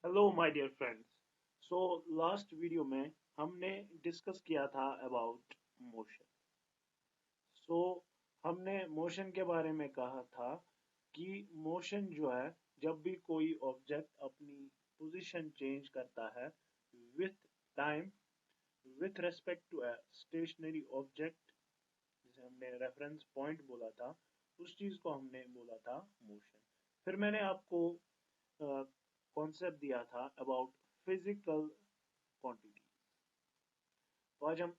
Hello my dear friends. So last video में हमने discuss किया था अबाउट मोशन। सो हमने मोशन के बारे में कहा था कि मोशन जो है, जब भी कोई ऑब्जेक्ट अपनी पोजीशन चेंज करता है with time, with respect to a stationary object, जिसे हमने रेफरेंस पॉइंट बोला था, उस चीज को हमने बोला था मोशन। फिर मैंने आपको कॉन्सेप्ट दिया था अबाउट फिजिकल क्वांटिटी। तो आज हम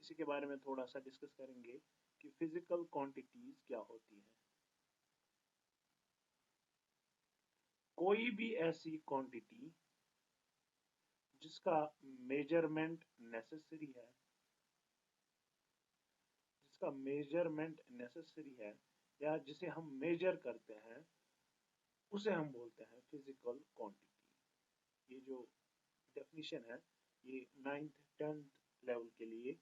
इसी के बारे में थोड़ा सा डिस्कस करेंगे कि फिजिकल क्वांटिटीज क्या होती हैं। कोई भी ऐसी क्वांटिटी जिसका मेजरमेंट नेसेसरी है, जिसका मेजरमेंट नेसेसरी है या जिसे हम मेजर करते हैं, उसे हम बोलते हैं फिजिकल क्वांटिटी। ये जो डेफिनेशन है, ये 9th 10th लेवल के लिए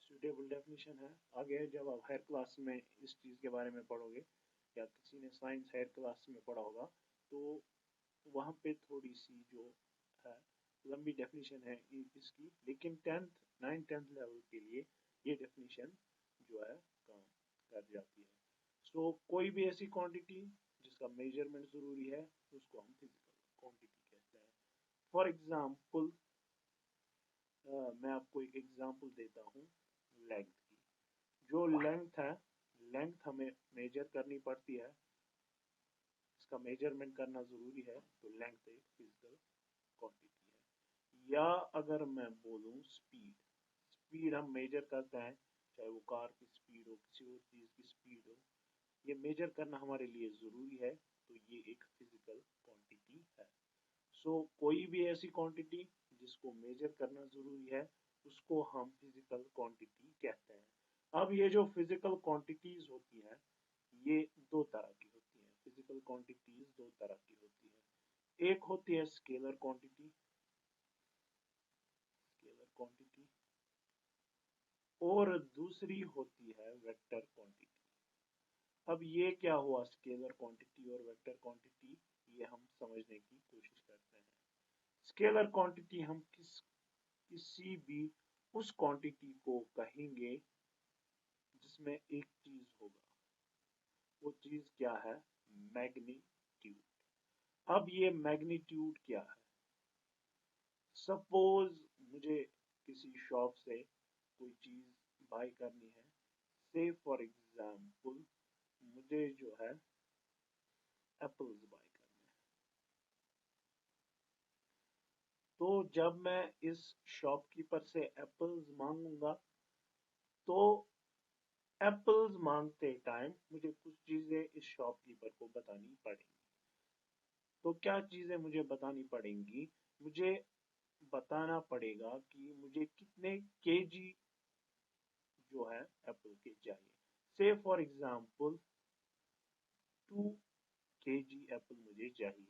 सुटेबल डेफिनेशन है। आगे जब आप हायर क्लास में इस चीज़ के बारे में पढ़ोगे या किसी ने साइंस हायर क्लास में पढ़ा होगा, तो वहाँ पे थोड़ी सी जो है लंबी डेफिनेशन है इसकी, लेकिन 9th 10th लेवल के लिए ये डेफिनेशन जो है काम कर जाती है। सो कोई भी ऐसी क्वांटिटी जिसका मेजरमेंट जरूरी है, उसको हम फिजिकल क्वांटिटी कहते हैं। फॉर एग्जाम्पल, मैं आपको एक एग्जांपल देता हूँ लेंथ की। जो लेंथ है, लेंथ हमें मेजर करनी पड़ती है, इसका मेजरमेंट करना जरूरी है, तो लेंथ एक फिजिकल क्वांटिटी है। या अगर मैं बोलूँ स्पीड, स्पीड हम मेजर करते हैं, चाहे वो कार की स्पीड हो, किसी और चीज की स्पीड हो, ये मेजर करना हमारे लिए जरूरी है, तो ये एक फिजिकल क्वांटिटी है। सो कोई भी ऐसी क्वांटिटी जिसको मेजर करना जरूरी है, उसको हम फिजिकल क्वांटिटी कहते हैं। अब ये जो फिजिकल क्वांटिटीज होती हैं, ये दो तरह की होती हैं। फिजिकल क्वांटिटीज दो तरह की होती है। एक होती है स्केलर क्वांटिटी, स्केलर क्वांटिटी, और दूसरी होती है वेक्टर क्वांटिटी। अब ये क्या हुआ, स्केलर क्वांटिटी और वेक्टर क्वांटिटी, ये हम समझने की कोशिश करते हैं। स्केलर क्वांटिटी हम किसी भी उस क्वांटिटी को कहेंगे जिसमें एक चीज होगा। वो चीज क्या है? मैग्नीट्यूड। अब ये मैग्नीट्यूड क्या है? सपोज मुझे किसी शॉप से कोई चीज बाय करनी है। से फॉर एग्जाम्पल, मुझे जो है एप्पल्स बाय करने हैं। तो जब मैं इस शॉपकीपर से एप्पल्स मांगूंगा, तो एप्पल्स मांगते टाइम मुझे कुछ चीजें इस शॉपकीपर को बतानी पड़ेंगी। तो क्या चीजें मुझे बतानी पड़ेंगी? मुझे बताना पड़ेगा कि मुझे कितने केजी जो है एप्पल के चाहिए। से फॉर एग्जाम्पल 2 केजी एप्पल मुझे चाहिए।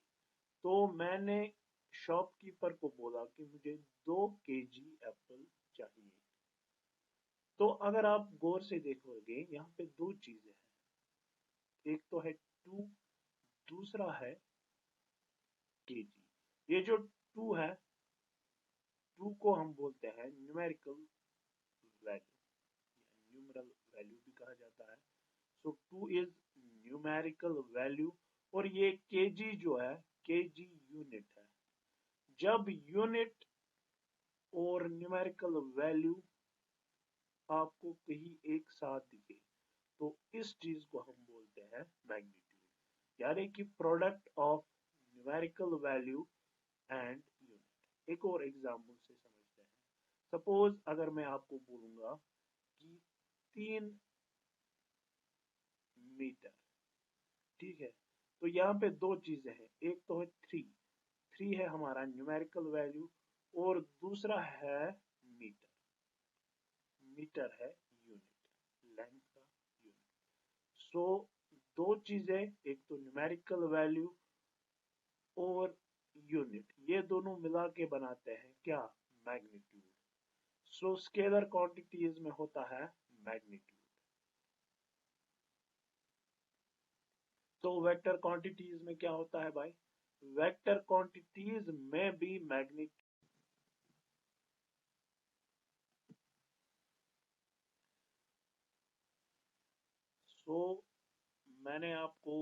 तो मैंने शॉपकीपर को बोला कि मुझे 2 केजी एप्पल चाहिए। तो अगर आप गौर से देखोगे, यहाँ पे दो चीजें हैं। एक तो है टू, दूसरा है केजी। ये जो टू है, टू को हम बोलते हैं न्यूमेरिकल वैल्यू, न्यूमरल वैल्यू भी कहा जाता है। सो टू इज न्यूमेरिकल वैल्यू, और ये केजी जो है, केजी यूनिट है। जब यूनिट और न्यूमेरिकल वैल्यू आपको कहीं एक साथ दिखे, तो इस चीज को हम बोलते हैं मैग्नीट्यूड, यानी कि product of numerical value and unit. एक और एग्जाम्पल से समझते हैं। सपोज अगर मैं आपको बोलूंगा कि 3 मीटर, ठीक है, तो यहाँ पे दो चीजें हैं। एक तो है थ्री, थ्री है हमारा न्यूमेरिकल वैल्यू, और दूसरा है मीटर, मीटर है यूनिट, लेंथ का यूनिट। सो दो चीजें, एक तो न्यूमेरिकल वैल्यू और यूनिट, ये दोनों मिला के बनाते हैं क्या? मैग्नीट्यूड। सो स्केलर क्वांटिटीज में होता है मैग्नीट्यूड। तो वेक्टर क्वांटिटीज में क्या होता है भाई? vector quantities may be magnitude. So मैंने आपको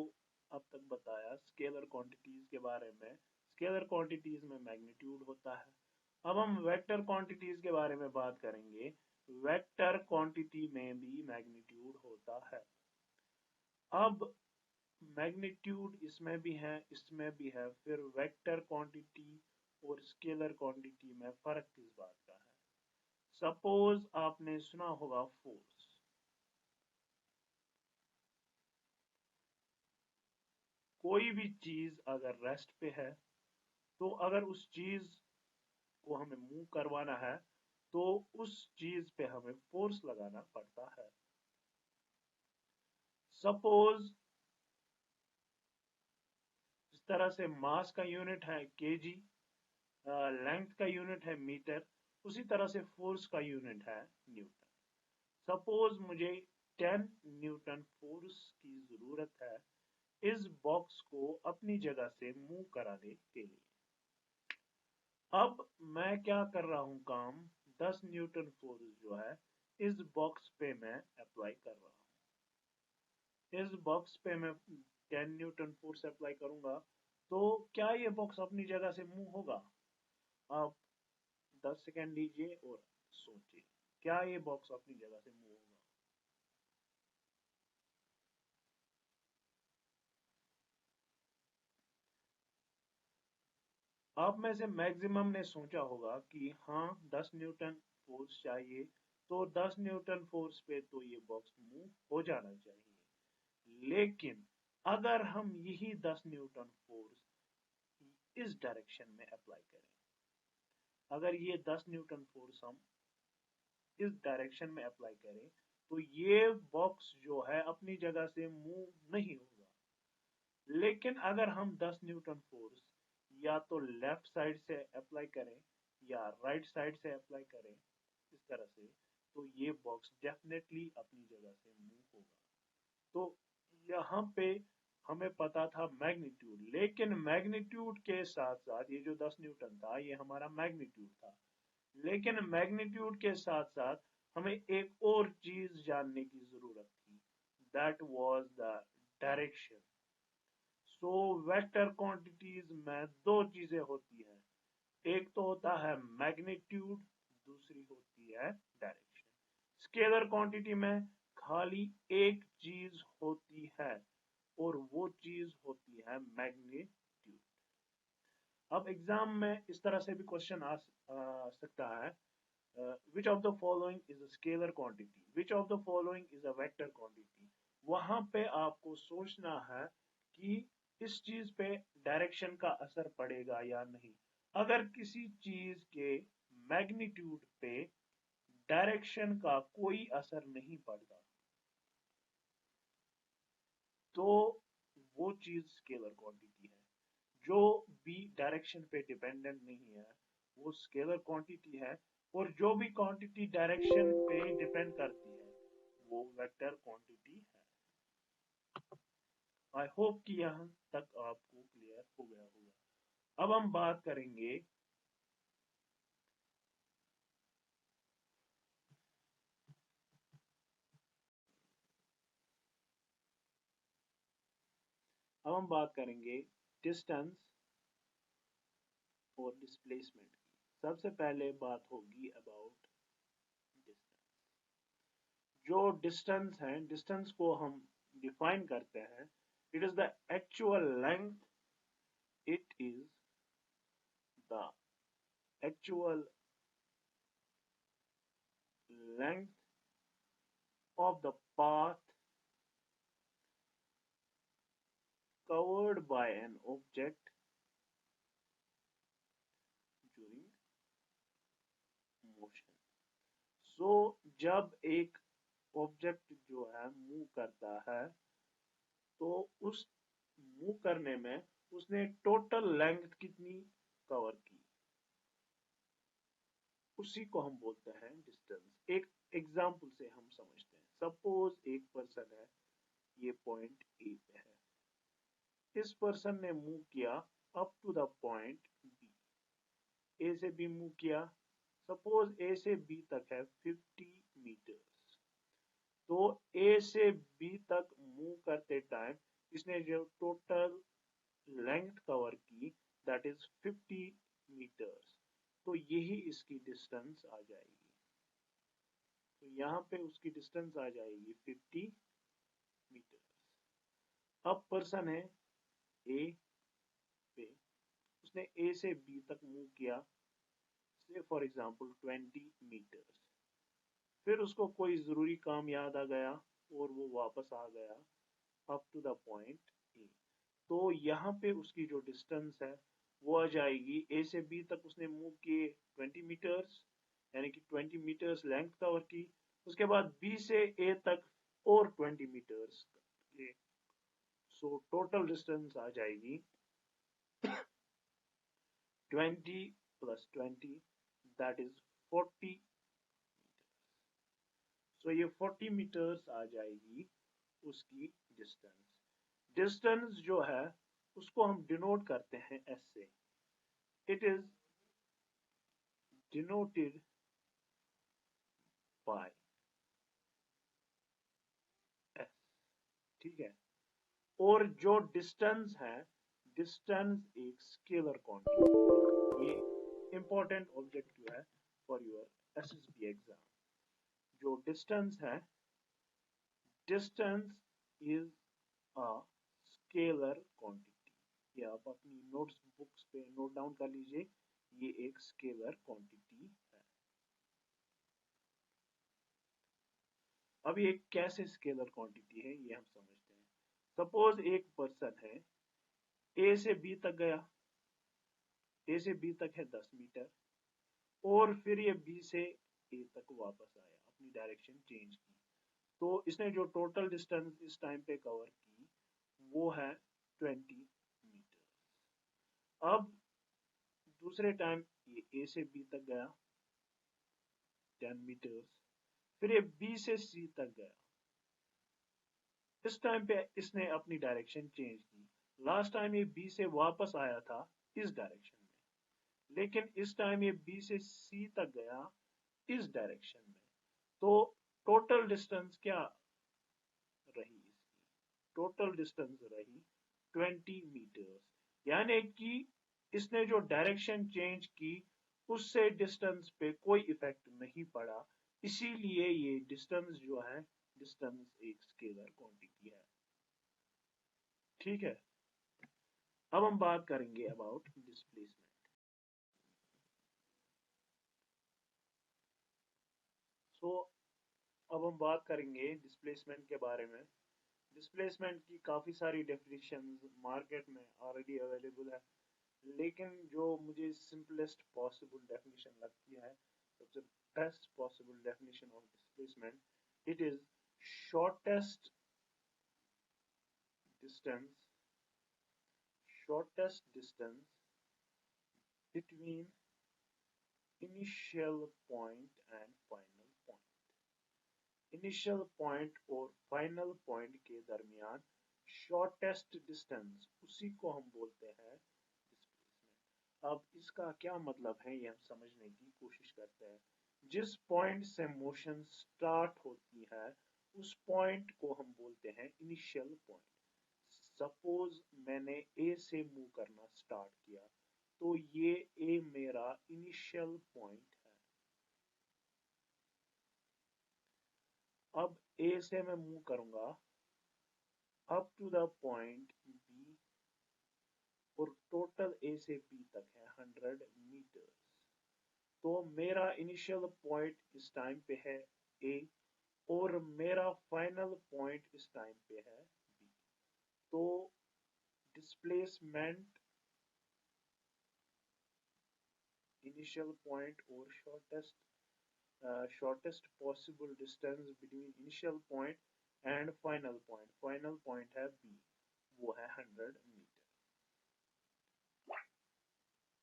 अब तक बताया स्केलर क्वांटिटीज के बारे में। स्केलर क्वांटिटीज में मैग्नीट्यूड होता है। अब हम वेक्टर क्वांटिटीज के बारे में बात करेंगे। वेक्टर क्वांटिटी में भी मैग्नीट्यूड होता है। अब मैग्नीट्यूड इसमें भी है, इसमें भी है, फिर वेक्टर क्वांटिटी और स्केलर क्वांटिटी में फर्क किस बात का है? सपोज आपने सुना होगा फोर्स। कोई भी चीज अगर रेस्ट पे है, तो अगर उस चीज को हमें मूव करवाना है तो उस चीज पे हमें फोर्स लगाना पड़ता है। सपोज इस तरह से मास का यूनिट है केजी, लेंथ का यूनिट है मीटर, उसी तरह से फोर्स का यूनिट है न्यूटन। सपोज मुझे 10 न्यूटन फोर्स की जरूरत है इस बॉक्स को अपनी जगह से मूव कराने के लिए। अब मैं क्या कर रहा हूं काम, 10 न्यूटन फोर्स जो है इस बॉक्स पे मैं अप्लाई कर रहा हूं। इस बॉक्स पे मैं 10 न्यूटन फोर्स अप्लाई करूंगा तो क्या ये बॉक्स अपनी जगह से मूव होगा? आप 10 सेकेंड लीजिए और सोचिए, क्या ये बॉक्स अपनी जगह से मूव होगा? आप में से मैक्सिमम ने सोचा होगा कि हाँ 10 न्यूटन फोर्स चाहिए, तो 10 न्यूटन फोर्स पे तो ये बॉक्स मूव हो जाना चाहिए। लेकिन अगर हम यही 10 न्यूटन फोर्स इस डायरेक्शन में अप्लाई करें, अगर ये 10 न्यूटन फोर्स हम इस डायरेक्शन में अप्लाई करें, तो ये बॉक्स जो है अपनी जगह से मूव नहीं होगा। लेकिन अगर हम 10 न्यूटन फोर्स या तो लेफ्ट साइड से अप्लाई करें या राइट साइड से अप्लाई करें इस तरह से, तो ये बॉक्स डेफिनेटली अपनी जगह से मूव होगा। तो यहाँ पे हमें पता था मैग्नीट्यूड, लेकिन मैग्नीट्यूड के साथ साथ ये जो 10 न्यूटन था ये हमारा मैग्नीट्यूड था, लेकिन मैग्नीट्यूड के साथ साथ हमें एक और चीज जानने की जरूरत थी, that was the direction. So vector quantities में दो चीजें होती हैं, एक तो होता है मैग्नीट्यूड, दूसरी होती है डायरेक्शन। स्केलर क्वांटिटी में खाली एक चीज होती है और वो चीज होती है मैग्नीट्यूड। अब एग्जाम में इस तरह से भी क्वेश्चन आ सकता है, which of the following is a scalar quantity, which of the following is a vector quantity। वहां पे आपको सोचना है कि इस चीज पे डायरेक्शन का असर पड़ेगा या नहीं। अगर किसी चीज के मैग्नीट्यूड पे डायरेक्शन का कोई असर नहीं पड़ता तो वो चीज स्केलर क्वांटिटी है। जो भी डायरेक्शन पे डिपेंडेंट नहीं है वो स्केलर क्वांटिटी है, और जो भी क्वांटिटी डायरेक्शन पे डिपेंड करती है वो वेक्टर क्वांटिटी है। आई होप कि यहाँ तक आपको क्लियर हो गया होगा। अब हम बात करेंगे डिस्टेंस और डिस्प्लेसमेंट की। सबसे पहले बात होगी अबाउट डिस्टेंस। जो डिस्टेंस है, डिस्टेंस को हम डिफाइन करते हैं, it is the actual length, it is the actual length of the path covered by an object during motion। So जब एक ऑब्जेक्ट जो है मूव करता है तो उस मूव करने में उसने टोटल लेंथ कितनी कवर की, उसी को हम बोलते हैं डिस्टेंस। एक एग्जांपल से हम समझते हैं। सपोज एक पर्सन है, ये पॉइंट ए पे है, इस पर्सन ने मूव किया up to the point B. A से बी मूव किया, सपोज ए से बी तक है 50 मीटर्स। तो ए से बी तक मूव करते टाइम इसने जो टोटल लेंथ कवर की दैट इज 50 मीटर्स, तो यही इसकी डिस्टेंस आ जाएगी। तो यहाँ पे उसकी डिस्टेंस आ जाएगी 50 मीटर्स। अब पर्सन है ए पे, उसने ए से बी तक मूव किया से फॉर एग्जांपल 20 मीटर्स। फिर उसको कोई जरूरी काम याद आ गया और वो वापस आ गया up to the point A. तो यहाँ पे उसकी जो डिस्टेंस है वो आ जाएगी, ए से बी तक उसने मूव किए 20 मीटर्स, यानी कि 20 मीटर्स लेंथ कवर की। उसके बाद बी से ए तक और 20 मीटर्स, सो टोटल डिस्टेंस आ जाएगी 20 प्लस 20 दैट इज 40। सो ये 40 मीटर्स आ जाएगी उसकी डिस्टेंस। डिस्टेंस जो है उसको हम डिनोट करते हैं एस से। It is denoted by S, ठीक है। और जो डिस्टेंस है, डिस्टेंस एक स्केलर क्वांटिटी, ये इंपॉर्टेंट ऑब्जेक्टिव है फॉर योर एसएसबी एग्जाम। जो डिस्टेंस है, distance is a scalar quantity. ये आप अपनी नोट्स बुक्स पे नोट डाउन कर लीजिए, ये एक स्केलर क्वांटिटी है। अब ये कैसे स्केलर क्वांटिटी है ये हम समझते हैं। सपोज एक पर्सन है, ए से बी तक गया, ए से बी तक है 10 मीटर, और फिर ये बी से ए तक वापस आया, अपनी डायरेक्शन चेंज की। तो इसने जो टोटल डिस्टेंस इस टाइम पे कवर की वो है 20 मीटर। अब दूसरे टाइम ये ए से बी तक गया 10 मीटर्स, फिर ये बी से सी तक गया। इस टाइम पे इसने अपनी डायरेक्शन चेंज की। लास्ट टाइम ये बी से वापस आया था इस डायरेक्शन में, लेकिन इस टाइम ये बी से सी तक गया इस डायरेक्शन में। तो टोटल डिस्टेंस क्या रही इसकी? टोटल डिस्टेंस रही 20 मीटर्स, यानी कि इसने जो डायरेक्शन चेंज की उससे डिस्टेंस पे कोई इफेक्ट नहीं पड़ा, इसीलिए ये डिस्टेंस जो है, डिस्टेंस एक स्केलर क्वांटिटी है, ठीक है। अब हम बात करेंगे अबाउट डिस्प्लेसमेंट। सो अब हम बात करेंगे डिस्प्लेसमेंट के बारे में। डिस्प्लेसमेंट की काफी सारी डेफिनेशंस मार्केट में ऑलरेडी अवेलेबल है, लेकिन जो मुझे सिंपलेस्ट पॉसिबल डेफिनेशन लगती है, सबसे best possible definition of displacement, it is shortest distance, shortest distance between initial point and final point। Initial point और फाइनल पॉइंट के दरमियान शॉर्टेस्ट डिस्टेंस, उसी को हम बोलते हैं डिस्प्लेसमेंट। अब इसका क्या मतलब है ये हम समझने की कोशिश करते हैं। जिस पॉइंट से मोशन स्टार्ट होती है उस पॉइंट को हम बोलते हैं इनिशियल पॉइंट। सपोज मैंने ए से मूव करना स्टार्ट किया, तो ये ए मेरा इनिशियल पॉइंट है। अब ए से मैं मूव करूंगा up to the point B, और टोटल ए से बी तक है 100 मीटर्स। तो मेरा इनिशियल पॉइंट इस टाइम पे है ए, और मेरा फाइनल पॉइंट इस टाइम पे है बी। तो डिस्प्लेसमेंट इनिशियल पॉइंट और shortest possible distance between initial point and final point, final point है बी, वो है 100 मीटर।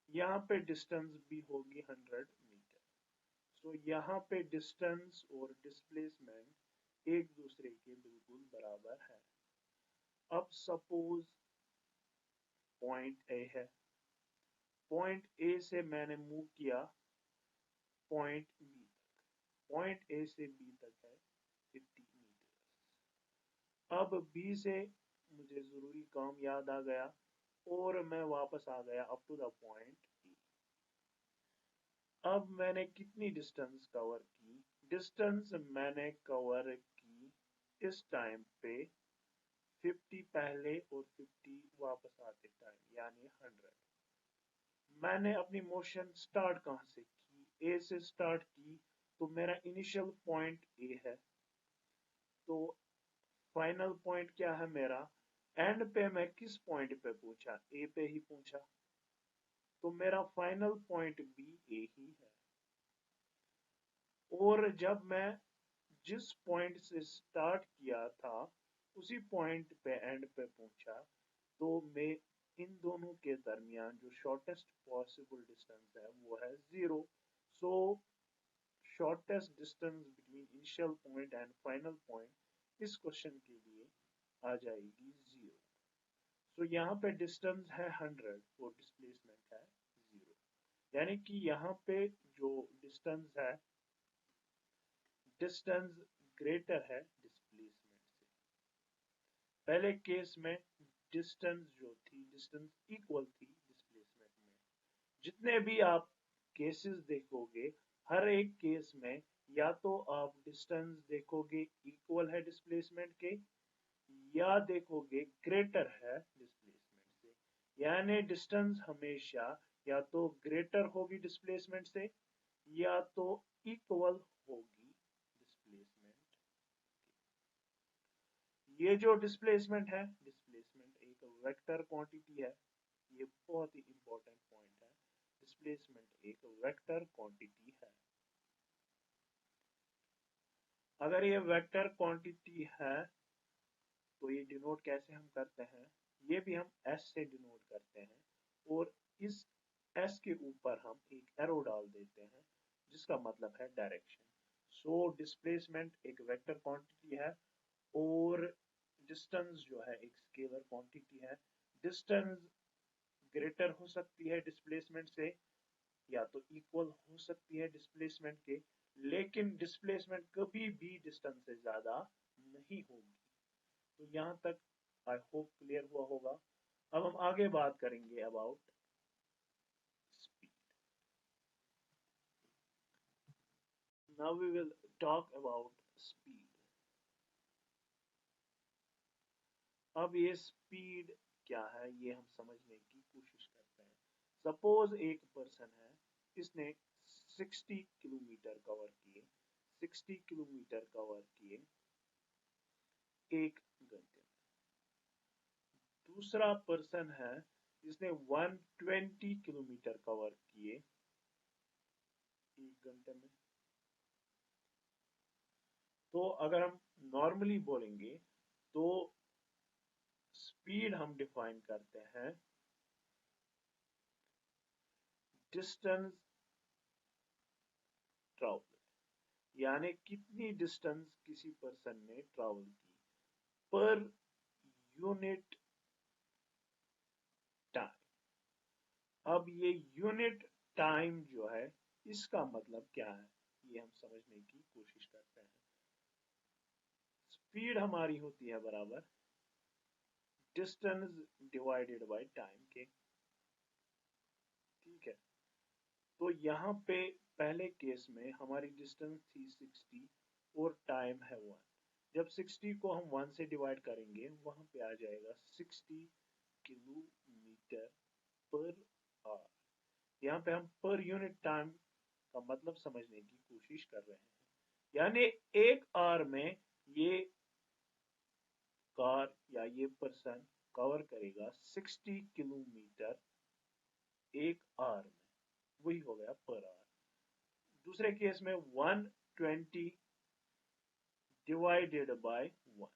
यहाँ पे डिस्टेंस भी होगी 100 मीटर। सो यहाँ पे डिस्टेंस और डिस्प्लेसमेंट एक दूसरे के बिल्कुल बराबर है। अब सपोज पॉइंट ए है, पॉइंट ए से मैंने मूव किया पॉइंट बी तक, पॉइंट ए से बी तक है 50 मीटर। अब बी से मुझे जरूरी काम याद आ गया और मैं वापस आ गया up to the point A. अब मैंने कितनी डिस्टेंस कवर की? डिस्टेंस मैंने कवर की इस टाइम पे 50 पहले और 50 वापस आते टाइम, यानी 100। मैंने अपनी मोशन स्टार्ट कहाँ से की? ए से स्टार्ट की, तो मेरा इनिशियल पॉइंट ए है, तो फाइनल पॉइंट क्या है मेरा? एंड पे मैं किस पॉइंट पे पहुंचा? ए पे ही पहुंचा, तो मेरा फाइनल पॉइंट भी ए ही है। और जब मैं जिस पॉइंट से स्टार्ट किया था उसी पॉइंट पे एंड पे पहुंचा, तो मैं इन दोनों के दरमियान जो शॉर्टेस्ट पॉसिबल डिस्टेंस है वो है 0। So shortest distance between initial point and final point इस क्वेश्चन के लिए आ जाएगी 0। सो यहाँ पे डिस्टेंस है 100 और डिस्प्लेसमेंट है 0, यानी कि यहाँ पे जो डिस्टेंस है, डिस्टेंस ग्रेटर है डिस्प्लेसमेंट से। पहले केस में डिस्टेंस जो थी, डिस्टेंस इक्वल थी डिस्प्लेसमेंट में। जितने भी आप केसेस देखोगे, हर एक केस में या तो आप डिस्टेंस देखोगे इक्वल है डिस्प्लेसमेंट के, या देखोगे ग्रेटर है डिस्प्लेसमेंट से। यानी डिस्टेंस हमेशा या तो ग्रेटर होगी डिस्प्लेसमेंट से या तो इक्वल होगी डिस्प्लेसमेंट। ये जो डिस्प्लेसमेंट है, डिस्प्लेसमेंट एक वेक्टर क्वांटिटी है। ये बहुत ही इंपॉर्टेंट पॉइंट है, डिस्प्लेसमेंट एक वेक्टर क्वांटिटी है। अगर ये वेक्टर क्वांटिटी है तो ये डिनोट कैसे हम करते हैं? ये भी हम एस से डिनोट करते हैं, और इस एस के ऊपर हम एक एरो डाल देते हैं जिसका मतलब है डायरेक्शन। सो डिस्प्लेसमेंट एक वेक्टर क्वांटिटी है और डिस्टेंस जो है एक स्केलर क्वांटिटी है। डिस्टेंस ग्रेटर हो सकती है डिस्प्लेसमेंट से या तो इक्वल हो सकती है डिस्प्लेसमेंट के, लेकिन डिस्प्लेसमेंट कभी भी डिस्टेंस से ज्यादा नहीं होगी। तो यहाँ तक आई होप क्लियर हुआ होगा। अब हम आगे बात करेंगे about speed. Now we will talk about speed. अब ये स्पीड क्या है ये हम समझने की कोशिश करते हैं। सपोज एक पर्सन है, इसने 60 किलोमीटर कवर किए, 60 किलोमीटर कवर किए 1 घंटे में। दूसरा पर्सन है जिसने 120 किलोमीटर कवर किए 1 घंटे में। तो अगर हम नॉर्मली बोलेंगे तो स्पीड हम डिफाइन करते हैं डिस्टेंस ट्रैवल, यानी कितनी डिस्टेंस किसी पर्सन ने ट्रैवल की पर यूनिट टाइम। अब ये यूनिट टाइम जो है इसका मतलब क्या है ये हम समझने की कोशिश करते हैं। स्पीड हमारी होती है बराबर डिस्टेंस डिवाइडेड बाय टाइम के, ठीक है। तो यहाँ पे पहले केस में हमारी डिस्टेंस थी 60 और टाइम है 1। जब 60 को हम 1 से डिवाइड करेंगे वहां पे आ जाएगा 60 किलोमीटर पर आवर। यहाँ पे हम पर यूनिट टाइम का मतलब समझने की कोशिश कर रहे हैं, यानी 1 आवर में ये कार या ये पर्सन कवर करेगा 60 किलोमीटर 1 आवर में, वही हो गया पर आवर। दूसरे केस में 120 डिवाइडेड बाय 1।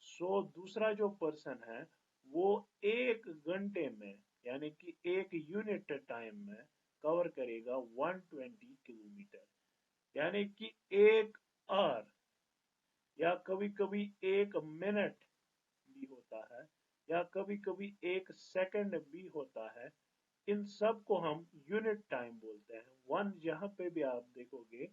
सो दूसरा जो पर्सन है वो 1 घंटे में यानी कि 1 यूनिट टाइम में कवर करेगा 120 किलोमीटर, यानी कि 1 आवर या कभी कभी 1 मिनट भी होता है, या कभी कभी 1 सेकंड भी होता है। इन सब को हम यूनिट टाइम बोलते हैं। वन जहां पे भी आप देखोगे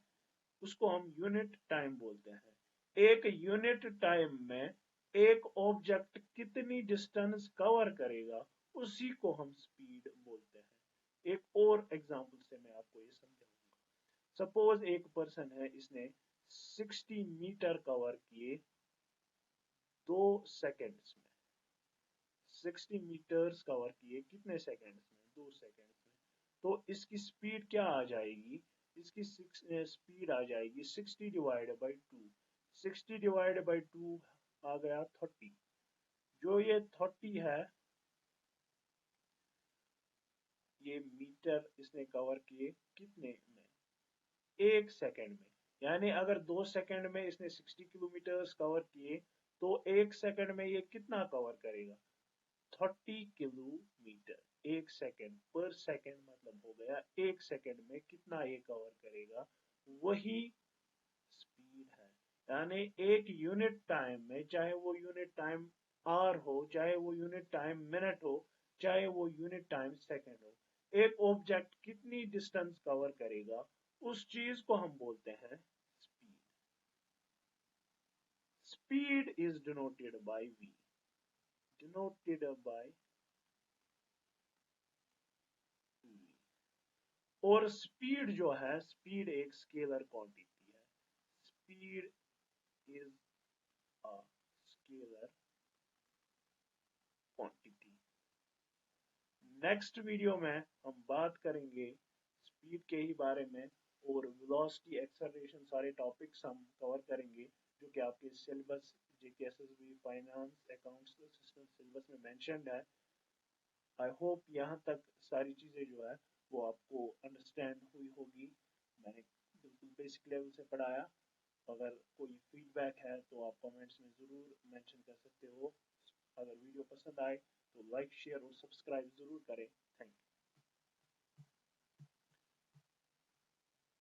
उसको हम यूनिट टाइम बोलते हैं। एक यूनिट टाइम में एक ऑब्जेक्ट कितनी डिस्टेंस कवर करेगा उसी को हम स्पीड बोलते हैं। एक और एग्जांपल से मैं आपको ये समझाऊंगा। सपोज एक पर्सन है, इसने 60 मीटर कवर किए 2 सेकेंड्स में। 60 मीटर्स कवर किए कितने सेकेंड्स में? 2 सेकेंड्स में। तो इसकी स्पीड क्या आ जाएगी? इसकी स्पीड आ जाएगी 60 डिवाइडेड बाई 2। 60 डिवाइडेड बाई 2 आ गया 30। जो ये 30 है, ये मीटर इसने कवर किए कितने में? 1 सेकेंड में। यानी अगर 2 सेकेंड में इसने 60 किलोमीटर कवर किए तो 1 सेकेंड में ये कितना कवर करेगा? 30 किलोमीटर। 1 सेकेंड पर सेकेंड मतलब हो गया 1 सेकेंड में कितना ये कवर करेगा, वही स्पीड है। यानी एक यूनिट टाइम में, चाहे वो यूनिट टाइम आवर हो, चाहे वो यूनिट टाइम मिनट हो, चाहे वो यूनिट टाइम सेकेंड हो, एक ऑब्जेक्ट कितनी डिस्टेंस कवर करेगा उस चीज को हम बोलते हैं speed. Speed is denoted by v, denoted by v। और स्पीड जो है, स्पीड एक स्केलर क्वांटिटी है। Speed is a scalar quantity. Next video में हम बात करेंगे स्पीड के ही बारे में, और वेलोसिटी, एक्सेलरेशन, सारे टॉपिक्स हम कवर करेंगे जो कि आपके syllabus JKSSB finance accounts system syllabus में मेंशन्ड है। आई होप यहाँ तक सारी चीजें जो है वो आपको अंडरस्टैंड हुई होगी। मैंने बिल्कुल बेसिक लेवल से पढ़ाया। अगर कोई फीडबैक है तो आप कमेंट्स में ज़रूर मेंशन कर सकते हो। अगर वीडियो पसंद आए तो लाइक, शेयर और सब्सक्राइब ज़रूर करें। Thank you.